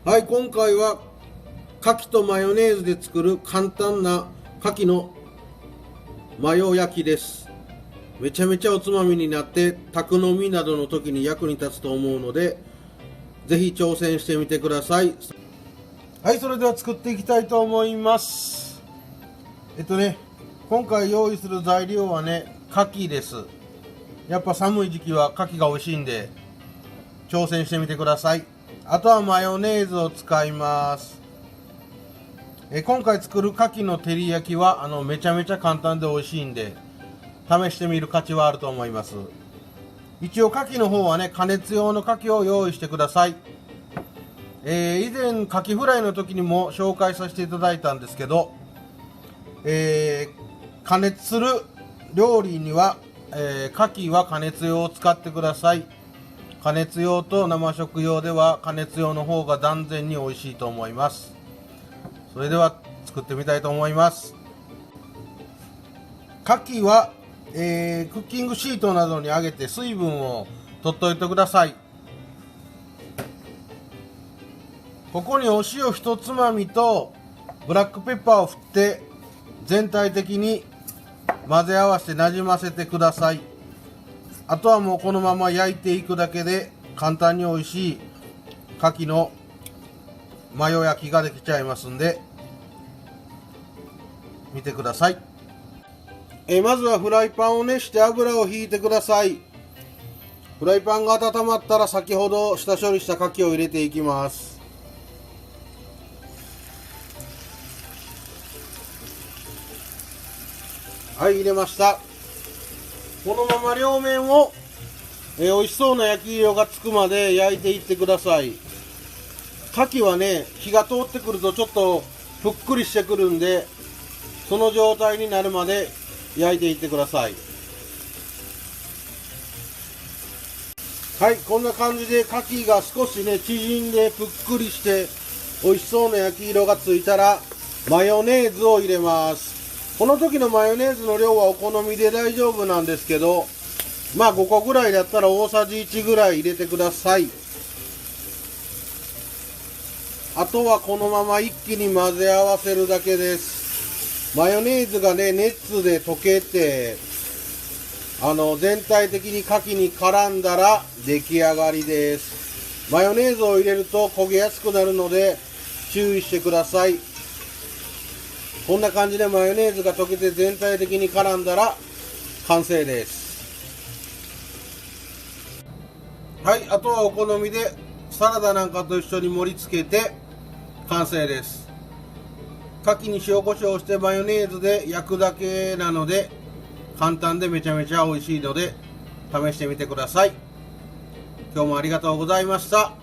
はい、今回は牡蠣とマヨネーズで作る簡単な牡蠣のマヨ焼きです。めちゃめちゃおつまみになって宅飲みなどの時に役に立つと思うので、ぜひ挑戦してみてください。はい、それでは作っていきたいと思います。今回用意する材料はね、牡蠣です。やっぱ寒い時期は牡蠣が美味しいんで挑戦してみてください。あとはマヨネーズを使います。今回作る牡蠣の照り焼きはめちゃめちゃ簡単で美味しいんで試してみる価値はあると思います。一応牡蠣の方はね、加熱用の牡蠣を用意してください。以前牡蠣フライの時にも紹介させていただいたんですけど、加熱する料理には、牡蠣は加熱用を使ってください。加熱用と生食用では加熱用の方が断然に美味しいと思います。それでは作ってみたいと思います。牡蠣は、クッキングシートなどに揚げて水分を取っておいてください。ここにお塩一つまみとブラックペッパーを振って全体的に混ぜ合わせてなじませてください。あとはもうこのまま焼いていくだけで簡単に美味しい牡蠣のマヨ焼きができちゃいますんで見てください。まずはフライパンを熱して油を引いてください。フライパンが温まったら先ほど下処理した牡蠣を入れていきます。はい、入れました。このまま両面を、美味しそうな焼き色がつくまで焼いていってください。牡蠣はね、火が通ってくるとちょっとふっくりしてくるんで、その状態になるまで焼いていってください。はい、こんな感じで牡蠣が少しね縮んでぷっくりして美味しそうな焼き色がついたらマヨネーズを入れます。この時のマヨネーズの量はお好みで大丈夫なんですけど、まあ5個ぐらいだったら大さじ1ぐらい入れてください。あとはこのまま一気に混ぜ合わせるだけです。マヨネーズがね熱で溶けて全体的に牡蠣に絡んだら出来上がりです。マヨネーズを入れると焦げやすくなるので注意してください。こんな感じでマヨネーズが溶けて全体的に絡んだら完成です。はい、あとはお好みでサラダなんかと一緒に盛り付けて完成です。牡蠣に塩コショウしてマヨネーズで焼くだけなので簡単でめちゃめちゃ美味しいので試してみてください。今日もありがとうございました。